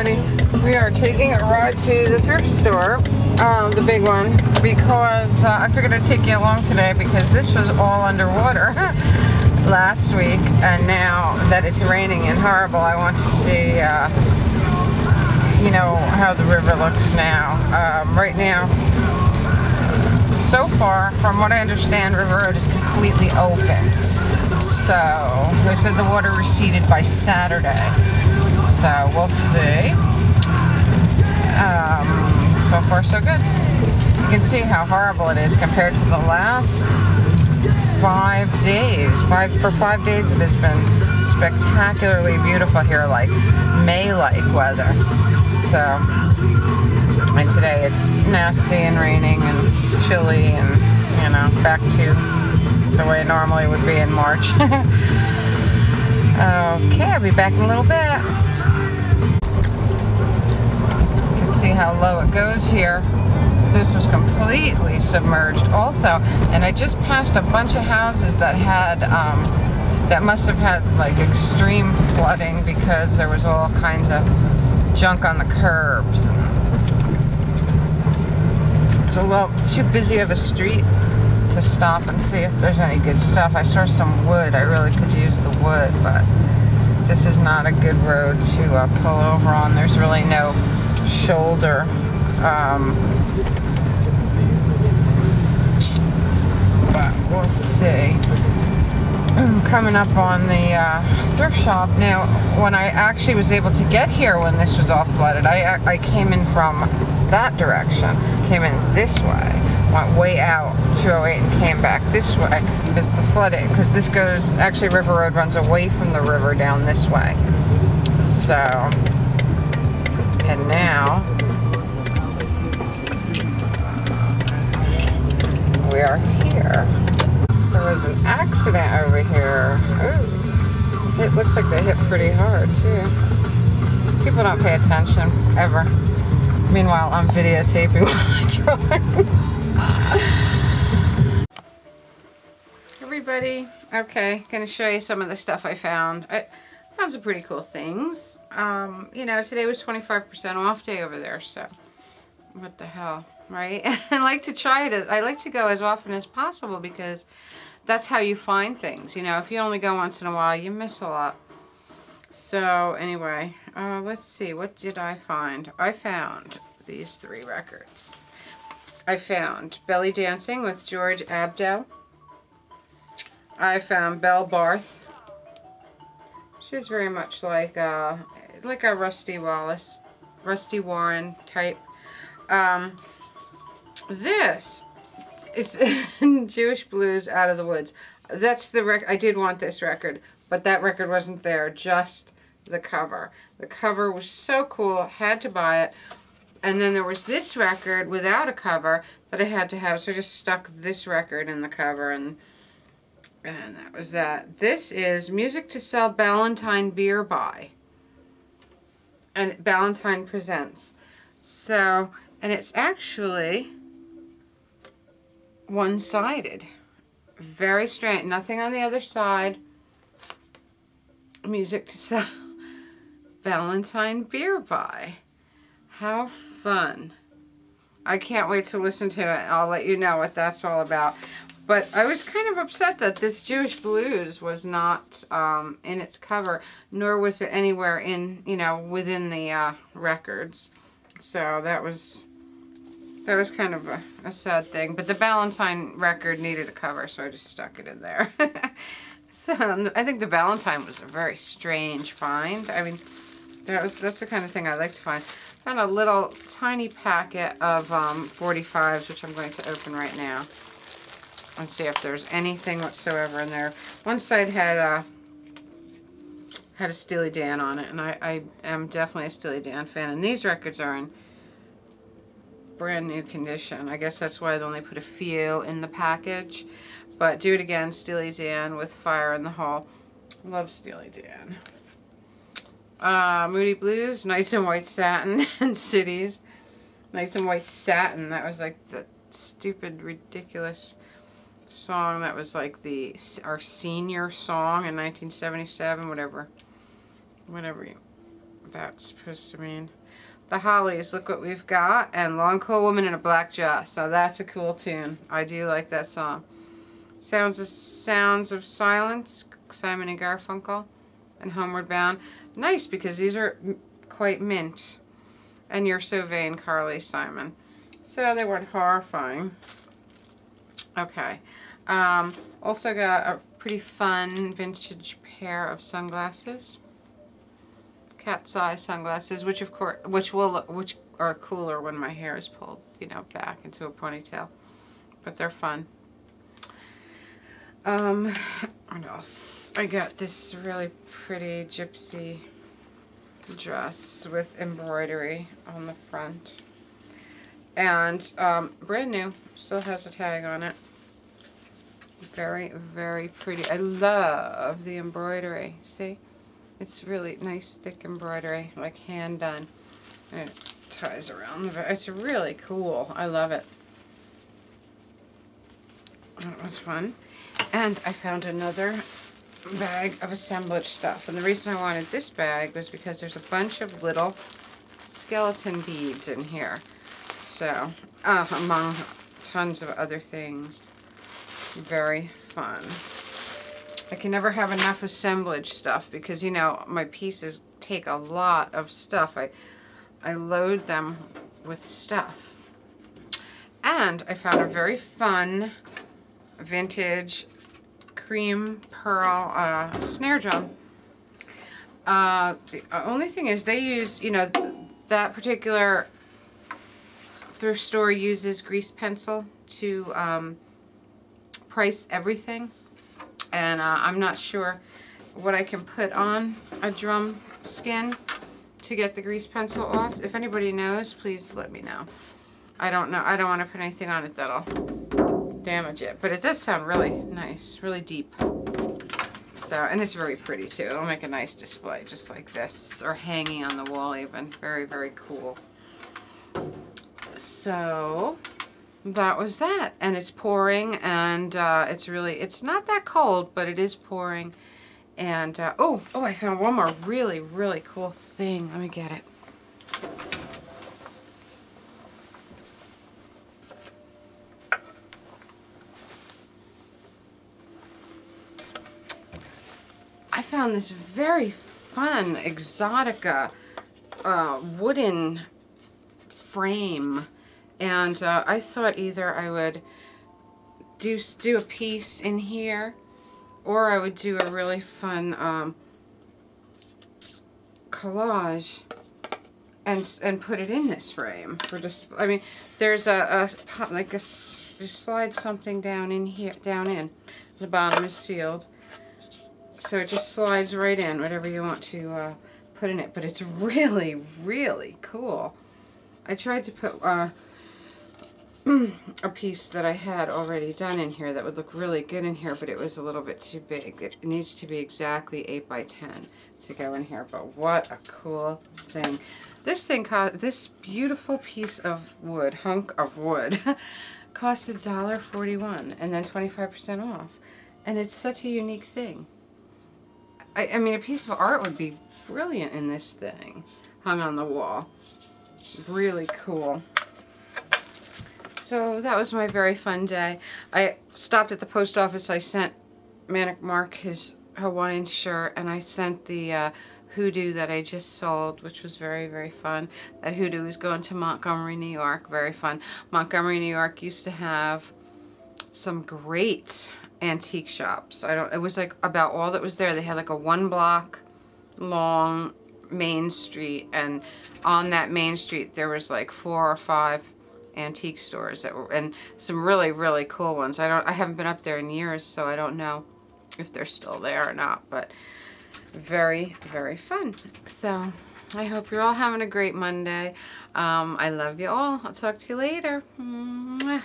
everybody. We are taking a ride to the thrift store, the big one, because I figured I'd take you along today because this was all underwater last week, and now that it's raining and horrible, I want to see, you know, how the river looks now. Right now, so far, from what I understand, River Road is completely open. So, they said the water receded by Saturday. So, we'll see. So far, so good. You can see how horrible it is compared to the last 5 days. For 5 days, it has been spectacularly beautiful here, like May-like weather. So, and today it's nasty and raining and chilly and, you know, back to the way it normally would be in March. Okay, I'll be back in a little bit. You can see how low it goes here. This was completely submerged also, and I just passed a bunch of houses that had, that must have had like extreme flooding because there was all kinds of junk on the curbs. It's a little too busy of a street to stop and see if there's any good stuff. I saw some wood. I really could use the wood, but this is not a good road to pull over on. There's really no shoulder. But we'll see. Coming up on the thrift shop now. When I actually was able to get here when this was all flooded, I came in from that direction, came in this way, went way out 208 and came back this way because the flooding, because this goes, actually River Road runs away from the river down this way. So, and now we are here. There was an accident over here. Ooh, it looks like they hit pretty hard too. People don't pay attention ever. Meanwhile, I'm videotaping while I drive. Everybody, okay, gonna show you some of the stuff I found. I found some pretty cool things. You know, today was 25% off day over there, so what the hell, right? I like to try it. I like to go as often as possible because that's how you find things. You know, if you only go once in a while, you miss a lot. So anyway, let's see, what did I find? I found these 3 records. I found Belly Dancing with George Abdo. I found Belle Barth. She's very much like a Rusty Warren type. This, it's Jewish Blues Out of the Woods. That's the record. I did want this record, but that record wasn't there, just the cover. The cover was so cool, had to buy it. And then there was this record without a cover that I had to have, so I just stuck this record in the cover, and that was that. This is Music to Sell Ballantine Beer By. And Ballantine Presents. So, and it's actually one-sided. Very strange. Nothing on the other side. Music to Sell Ballantine Beer By. How fun. I can't wait to listen to it. I'll let you know what that's all about. But I was kind of upset that this Jewish Blues was not in its cover, nor was it anywhere in, you know, within the records. So that was kind of a sad thing. But the Ballantine record needed a cover, so I just stuck it in there. So I think the Ballantine was a very strange find. I mean, that's the kind of thing I like to find. Found a little tiny packet of 45s, which I'm going to open right now and see if there's anything whatsoever in there. One side had a Steely Dan on it, and I am definitely a Steely Dan fan. And these records are in brand new condition. I guess that's why they only put a few in the package. But Do It Again, Steely Dan with Fire in the Hall. Love Steely Dan. Moody Blues, Nights in White Satin, and Cities. Nights in White Satin, that was like the stupid, ridiculous song that was like our senior song in 1977, whatever that's supposed to mean. The Hollies, look what we've got, and Long Cool Woman in a Black Dress. So that's a cool tune. I do like that song. Sounds of Silence, Simon and Garfunkel, and Homeward Bound. Nice, because these are quite mint. And You're So Vain, Carly Simon. So they weren't horrifying. Okay. Also got a pretty fun vintage pair of sunglasses. Cat's eye sunglasses, which are cooler when my hair is pulled, you know, back into a ponytail. But they're fun. What else? I got this really pretty gypsy dress with embroidery on the front. And brand new, still has a tag on it. Very, very pretty. I love the embroidery. See? It's really nice, thick embroidery, like hand done. And it ties around the back. It's really cool. I love it. That was fun. And I found another bag of assemblage stuff. And the reason I wanted this bag was because there's a bunch of little skeleton beads in here. So, among tons of other things. Very fun. I can never have enough assemblage stuff because, you know, my pieces take a lot of stuff. I load them with stuff. And I found a very fun vintage cream pearl snare drum. The only thing is they use, you know, that particular thrift store uses grease pencil to price everything. And I'm not sure what I can put on a drum skin to get the grease pencil off. If anybody knows, please let me know. I don't know. I don't want to put anything on it that'll damage it. But it does sound really nice, really deep. So, and it's very pretty too. It'll make a nice display just like this, or hanging on the wall even. Very, very cool. So that was that, and it's pouring, and it's not that cold, but it is pouring. And oh, I found one more really, really cool thing. Let me get it. I found this very fun Exotica wooden frame. And I thought either I would do a piece in here, or I would do a really fun collage and put it in this frame for display. I mean, there's you slide something down in here, the bottom is sealed, so it just slides right in, whatever you want to put in it. But it's really, really cool. I tried to put a piece that I had already done in here that would look really good in here, but it was a little bit too big. It needs to be exactly 8 by 10 to go in here. But what a cool thing. This thing cost, this beautiful piece of wood, hunk of wood, cost $1.41 and then 25% off. And it's such a unique thing. I mean, a piece of art would be brilliant in this thing, hung on the wall. Really cool. So that was my very fun day. I stopped at the post office. I sent Manic Mark his Hawaiian shirt, and I sent the hoodoo that I just sold, which was very, very fun. That hoodoo is going to Montgomery, New York. Very fun. Montgomery, New York used to have some great antique shops. It was like about all that was there. They had like a 1 block long main street, and on that main street there was like 4 or 5 antique stores that were, and some really, really cool ones. I haven't been up there in years, so I don't know if they're still there or not, but very, very fun. So I hope you're all having a great Monday. I love you all. I'll talk to you later. Bye.